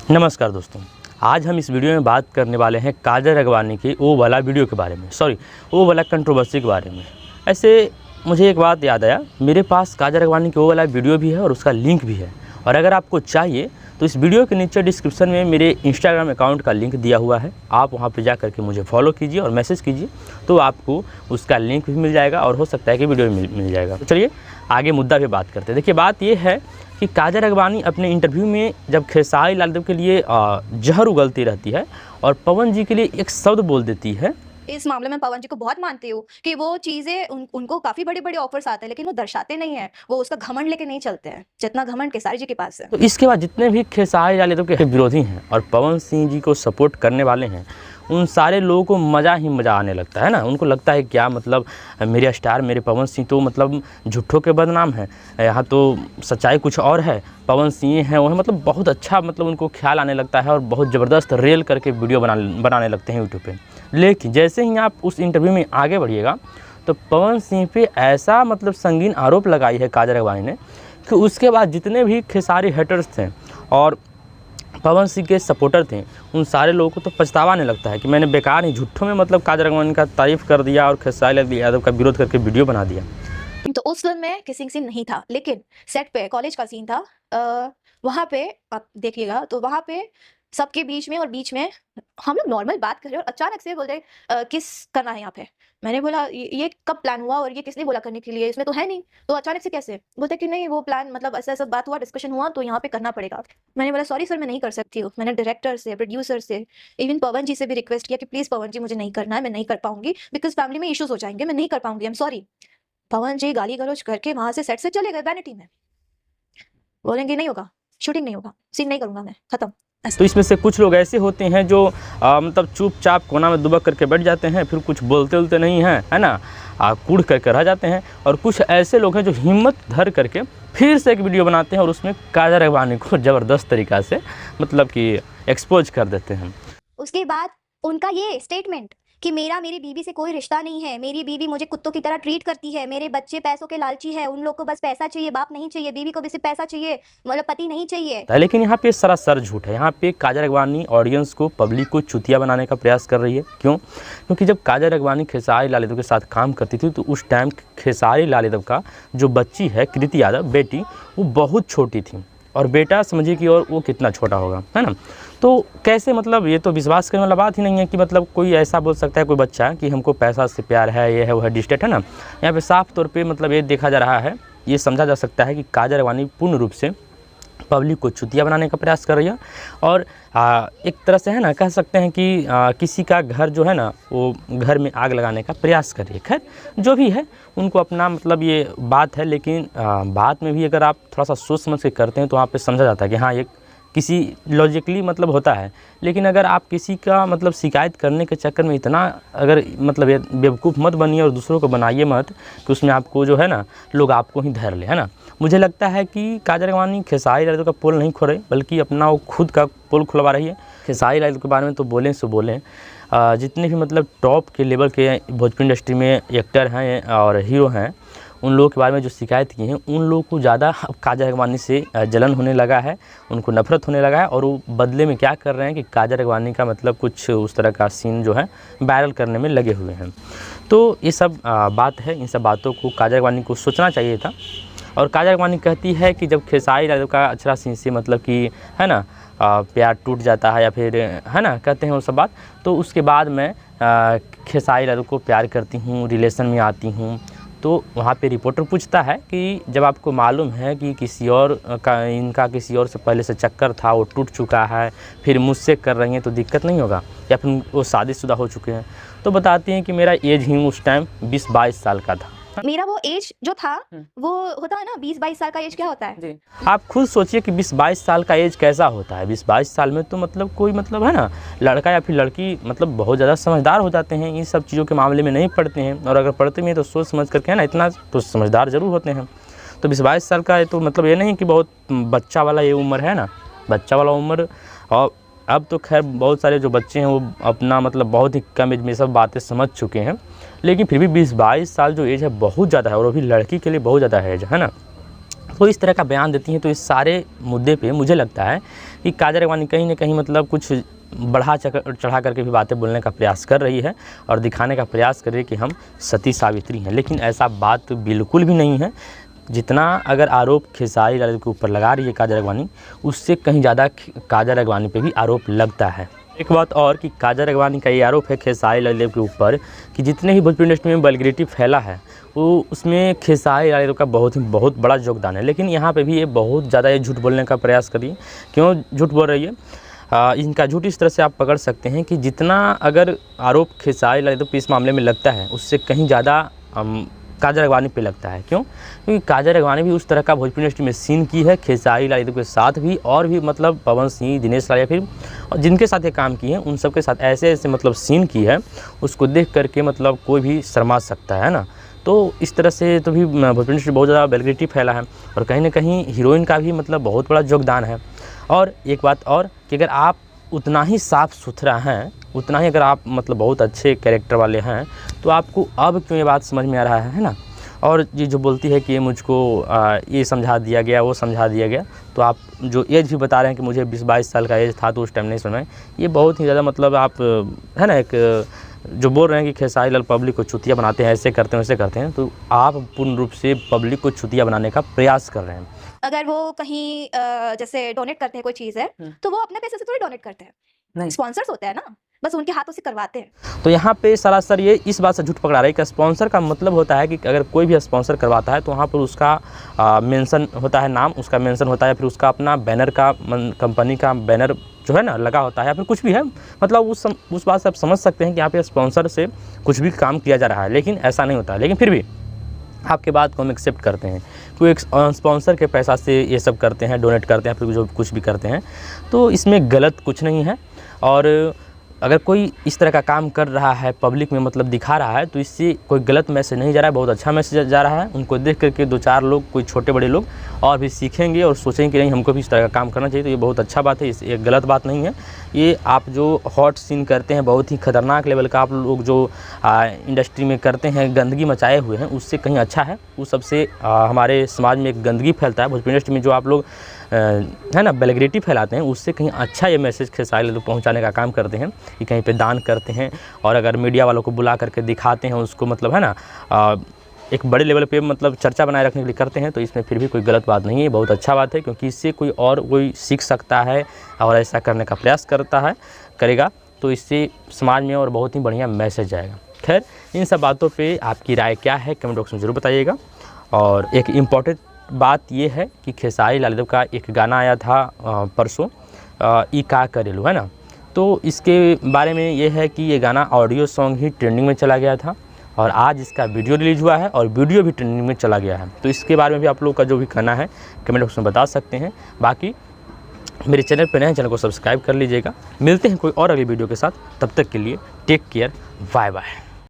नमस्कार दोस्तों, आज हम इस वीडियो में बात करने वाले हैं काजल राघवानी की वो वाला वीडियो के बारे में, वो वाला कंट्रोवर्सी के बारे में। ऐसे मुझे एक बात याद आया, मेरे पास काजल राघवानी की वो वाला वीडियो भी है और उसका लिंक भी है। और अगर आपको चाहिए तो इस वीडियो के नीचे डिस्क्रिप्शन में मेरे इंस्टाग्राम अकाउंट का लिंक दिया हुआ है, आप वहाँ पे जा करके मुझे फॉलो कीजिए और मैसेज कीजिए, तो आपको उसका लिंक भी मिल जाएगा और हो सकता है कि वीडियो मिल जाएगा। तो चलिए आगे मुद्दा पे बात करते हैं। देखिए, बात ये है कि काजल राघवानी अपने इंटरव्यू में जब खेसारी लाल यादव के लिए जहर उगलती रहती है और पवन जी के लिए एक शब्द बोल देती है। इस मामले में पवन जी को बहुत मानती हूँ कि वो चीजें उनको काफी बड़े-बड़े ऑफर्स आते हैं, लेकिन वो दर्शाते नहीं हैं, वो उसका घमंड लेके नहीं चलते हैं जितना घमंड खेसारी जी के पास है। तो इसके बाद जितने भी खेसारी लाल यादव के विरोधी हैं और पवन सिंह जी को सपोर्ट करने वाले हैं, उन सारे लोगों को मज़ा ही मज़ा आने लगता है ना। उनको लगता है क्या मतलब मेरे स्टार मेरे पवन सिंह तो मतलब झूठों के बदनाम है, यहाँ तो सच्चाई कुछ और है, पवन सिंह हैं वो है, मतलब बहुत अच्छा मतलब उनको ख्याल आने लगता है और बहुत ज़बरदस्त रेल करके वीडियो बनाने लगते हैं यूट्यूब पे। लेकिन जैसे ही आप उस इंटरव्यू में आगे बढ़िएगा तो पवन सिंह पे ऐसा मतलब संगीन आरोप लगाई है काजल राघवानी ने कि उसके बाद जितने भी खेसारी हेटर्स थे और पवन सिंह के सपोर्टर थे, उन सारे लोगों को तो पछतावा आने लगता है कि मैंने बेकार ही झूठों में मतलब काजल राघवानी का तारीफ़ कर दिया और खेसारी लाल यादव का विरोध करके वीडियो बना दिया। तो उस फिल्म में किसिंग सीन नहीं था, लेकिन सेट पे कॉलेज का सीन था। वहाँ पे आप देखिएगा तो वहाँ पे सबके बीच में हम लोग नॉर्मल बात कर रहे हैं और अचानक से बोल रहे किस करना है यहाँ पे। मैंने बोला ये कब प्लान हुआ और ये किसने बोला करने के लिए, इसमें तो है नहीं, तो अचानक से कैसे? बोलते कि नहीं वो प्लान मतलब ऐसा बात हुआ, डिस्कशन हुआ तो यहाँ पे करना पड़ेगा। मैंने बोला सॉरी सर, मैं नहीं कर सकती हूँ। मैंने डायरेक्टर से, प्रोड्यूसर से, इवन पवन जी से भी रिक्वेस्ट किया कि प्लीज पवन जी मुझे नहीं करना है, मैं नहीं कर पाऊंगी, बिकॉज फैमिली में इश्यूज हो जाएंगे, मैं नहीं कर पाऊंगी, आई एम सॉरी। पवन जी गाली गलौज करके वहां से सेट से चले गए वैनिटी में, बोलेंगे नहीं होगा, शूटिंग नहीं होगा, सीन नहीं करूंगा मैं, खत्म। तो इसमें से कुछ लोग ऐसे होते हैं जो मतलब चुपचाप कोना में दुबक करके बैठ जाते हैं, फिर कुछ बोलते नहीं हैं, है ना, कूड़ करके रह जाते हैं। और कुछ ऐसे लोग हैं जो हिम्मत धर करके फिर से एक वीडियो बनाते हैं और उसमें काजल राघवानी को ज़बरदस्त तरीक़ा से मतलब कि एक्सपोज कर देते हैं। उसके बाद उनका ये स्टेटमेंट कि मेरी बीवी से कोई रिश्ता नहीं है, मेरी बीवी मुझे कुत्तों की तरह ट्रीट करती है, मेरे बच्चे पैसों के लालची है, उन लोग को बस पैसा चाहिए, बाप नहीं चाहिए, बीवी को भी सिर्फ पैसा चाहिए, मतलब पति नहीं चाहिए। लेकिन यहाँ पे सरासर झूठ है। यहाँ पे काजल राघवानी ऑडियंस को, पब्लिक को चुतिया बनाने का प्रयास कर रही है। क्यों? क्योंकि जब काजल राघवानी खेसारी लाल यादव के साथ काम करती थी तो उस टाइम खेसारी लाल यादव का जो बच्ची है कृति यादव, बेटी, वो बहुत छोटी थी और बेटा समझिए कि और वो कितना छोटा होगा, है ना। तो कैसे मतलब ये तो विश्वास करने वाला बात ही नहीं है कि मतलब कोई ऐसा बोल सकता है कोई बच्चा कि हमको पैसा से प्यार है, ये है वो है, डिस्टेट है ना। यहाँ पे साफ तौर पे मतलब ये देखा जा रहा है, ये समझा जा सकता है कि काजल राघवानी पूर्ण रूप से पब्लिक को चुतिया बनाने का प्रयास कर रही है और एक तरह से है ना कह सकते हैं कि किसी का घर जो है ना वो घर में आग लगाने का प्रयास कर रही है। खैर जो भी है उनको अपना मतलब ये बात है, लेकिन बात में भी अगर आप थोड़ा सा सोच समझ के करते हैं तो वहाँ पे समझा जाता है कि हाँ ये किसी लॉजिकली मतलब होता है। लेकिन अगर आप किसी का मतलब शिकायत करने के चक्कर में इतना अगर मतलब ये बेवकूफ़ मत बनिए और दूसरों को बनाइए मत कि उसमें आपको जो है ना लोग आपको ही धर ले, है ना। मुझे लगता है कि काजल राघवानी खेसारी लाल यादव का पोल नहीं खोल रही, बल्कि अपना वो खुद का पोल खुलवा रही है। खेसारी लाल यादव के बारे में तो बोलें सो बोलें, जितने भी मतलब टॉप के लेवल के भोजपुरी इंडस्ट्री में एक्टर हैं और हीरो हैं, उन लोगों के बारे में जो शिकायत की हैं उन लोगों को ज़्यादा काजल राघवानी से जलन होने लगा है, उनको नफरत होने लगा है। और वो बदले में क्या कर रहे हैं कि काजल राघवानी का मतलब कुछ उस तरह का सीन जो है वायरल करने में लगे हुए हैं। तो ये सब बात है, इन सब बातों को काजल राघवानी को सोचना चाहिए था। और काजल राघवानी कहती है कि जब खेसारी लाल यादव का अक्षरा सिंह से मतलब कि है ना प्यार टूट जाता है या फिर है ना कहते हैं वो सब बात, तो उसके बाद मैं खेसारी लाल यादव को प्यार करती हूँ, रिलेशन में आती हूँ। तो वहाँ पे रिपोर्टर पूछता है कि जब आपको मालूम है कि किसी और का इनका किसी और से पहले से चक्कर था, वो टूट चुका है, फिर मुझसे कर रही हैं तो दिक्कत नहीं होगा, या फिर वो शादीशुदा हो चुके हैं, तो बताती हैं कि मेरा एज ही उस टाइम 20-22 साल का था। मेरा वो एज जो था वो होता है ना 20-22 साल का एज क्या होता है। आप खुद सोचिए कि 20-22 साल का एज कैसा होता है। 20-22 साल में तो मतलब कोई मतलब है ना लड़का या फिर लड़की मतलब बहुत ज़्यादा समझदार हो जाते हैं, इन सब चीज़ों के मामले में नहीं पड़ते हैं, और अगर पढ़ते भी हैं तो सोच समझ करके है ना इतना तो समझदार ज़रूर होते हैं। तो 20-22 साल का तो मतलब ये नहीं कि बहुत बच्चा वाला ये उम्र है ना, बच्चा वाला उम्र। और अब तो खैर बहुत सारे जो बच्चे हैं वो अपना मतलब बहुत ही कम एज में सब बातें समझ चुके हैं, लेकिन फिर भी 20-22 साल जो एज है बहुत ज़्यादा है, और वो भी लड़की के लिए बहुत ज़्यादा एज है ना। तो इस तरह का बयान देती हैं। तो इस सारे मुद्दे पे मुझे लगता है कि काजल राघवानी कहीं ना कहीं मतलब कुछ चढ़ा करके भी बातें बोलने का प्रयास कर रही है और दिखाने का प्रयास कर रही है कि हम सती सावित्री हैं, लेकिन ऐसा बात बिल्कुल भी नहीं है। जितना अगर आरोप खेसारी लाल के ऊपर लगा रही है काजल राघवानी, उससे कहीं ज़्यादा काजल राघवानी पे भी आरोप लगता है। एक बात और कि काजल राघवानी का ये आरोप है खेसारी लाल के ऊपर कि जितने ही भोजपुरी इंडस्ट्री में वल्गैरिटी फैला है वो उसमें खेसारी लाल का बहुत बड़ा योगदान है। लेकिन यहाँ पे भी ये बहुत ज़्यादा ये झूठ बोलने का प्रयास करिए। क्यों झूठ बोल रही है? इनका झूठ इस तरह से आप पकड़ सकते हैं कि जितना अगर आरोप खेसारी लाल पे इस मामले में लगता है उससे कहीं ज़्यादा काजल राघवानी पे लगता है। क्यों? क्योंकि काजल राघवानी भी उस तरह का भोजपुरी इंडस्ट्री में सीन की है खेसारी लाल के साथ भी, और भी मतलब पवन सिंह, दिनेश लाल या फिर जिनके साथ ये काम किए हैं उन सब के साथ ऐसे मतलब सीन की है, उसको देख करके मतलब कोई भी शर्मा सकता है ना। तो इस तरह से तो भी भोजपुरी इंडस्ट्री बहुत ज़्यादा वल्गैरिटी फैला है और कहीं ना कहीं हीरोइन का भी मतलब बहुत बड़ा योगदान है। और एक बात और कि अगर आप उतना ही साफ़ सुथरा हैं, उतना ही अगर आप मतलब बहुत अच्छे कैरेक्टर वाले हैं, तो आपको अब क्यों ये बात समझ में आ रहा है ना। और ये जो बोलती है कि ये मुझको ये समझा दिया गया, वो समझा दिया गया, तो आप जो एज भी बता रहे हैं कि मुझे 20-22 साल का एज था तो उस टाइम नहीं समझ, ये बहुत ही ज़्यादा मतलब आप है ना, एक जो बोल रहे हैं कि खेसारी लाल पब्लिक को चुतिया बनाते हैं, ऐसे करते हैं वैसे करते हैं, तो आप पूर्ण रूप से पब्लिक को चुतिया बनाने का प्रयास कर रहे हैं। अगर वो कहीं जैसे डोनेट करते हैं कोई चीज़ है तो वो अपने पैसे से थोड़ी डोनेट करते हैं, नहीं। स्पॉन्सर्स होते हैं ना, बस उनके हाथों से करवाते हैं। तो यहाँ पे सरासर ये इस बात से झूठ पकड़ा रहा है कि स्पॉन्सर का मतलब होता है कि अगर कोई भी स्पॉन्सर करवाता है तो वहाँ पर उसका मेंशन होता है, नाम उसका मेंशन होता है, फिर उसका अपना बैनर का कंपनी का बैनर जो है ना लगा होता है, या फिर कुछ भी है, मतलब उस बात से आप समझ सकते हैं कि यहाँ पे स्पॉन्सर से कुछ भी काम किया जा रहा है। लेकिन ऐसा नहीं होता है। लेकिन फिर भी आपके बात को हम एक्सेप्ट करते हैं, कोई एक स्पॉन्सर के पैसा से ये सब करते हैं, डोनेट करते हैं, फिर जो कुछ भी करते हैं, तो इसमें गलत कुछ नहीं है। और अगर कोई इस तरह का काम कर रहा है, पब्लिक में मतलब दिखा रहा है, तो इससे कोई गलत मैसेज नहीं जा रहा है, बहुत अच्छा मैसेज जा रहा है। उनको देख करके 2-4 लोग, कोई छोटे बड़े लोग और भी सीखेंगे और सोचेंगे कि नहीं हमको भी इस तरह का काम करना चाहिए। तो ये बहुत अच्छा बात है, ये गलत बात नहीं है। ये आप जो हॉट सीन करते हैं, बहुत ही खतरनाक लेवल का आप लोग जो इंडस्ट्री में करते हैं, गंदगी मचाए हुए हैं, उससे कहीं अच्छा है। उस सबसे हमारे समाज में एक गंदगी फैलता है, भोजपुरी इंडस्ट्री में जो आप लोग है ना वल्गैरिटी फैलाते हैं, उससे कहीं अच्छा ये मैसेज खेसारी लाल पहुंचाने का काम करते हैं कि कहीं पे दान करते हैं और अगर मीडिया वालों को बुला करके दिखाते हैं उसको, मतलब है ना एक बड़े लेवल पे मतलब चर्चा बनाए रखने के लिए करते हैं, तो इसमें फिर भी कोई गलत बात नहीं है, बहुत अच्छा बात है। क्योंकि इससे कोई सीख सकता है और ऐसा करने का प्रयास करेगा तो इससे समाज में और बहुत ही बढ़िया मैसेज जाएगा। खैर, इन सब बातों पर आपकी राय क्या है कमेंट बॉक्स में ज़रूर बताइएगा। और एक इम्पॉर्टेंट बात ये है कि खेसारी लाल का एक गाना आया था परसों, ई का करेलू, है ना, तो इसके बारे में ये है कि ये गाना ऑडियो सॉन्ग ही ट्रेंडिंग में चला गया था और आज इसका वीडियो रिलीज हुआ है और वीडियो भी ट्रेंडिंग में चला गया है। तो इसके बारे में भी आप लोग का जो भी कहना है कमेंट बॉक्स में बता सकते हैं। बाकी मेरे चैनल पर नए हैं, चैनल को सब्सक्राइब कर लीजिएगा। मिलते हैं कोई और अगली वीडियो के साथ, तब तक के लिए टेक केयर, बाय बाय।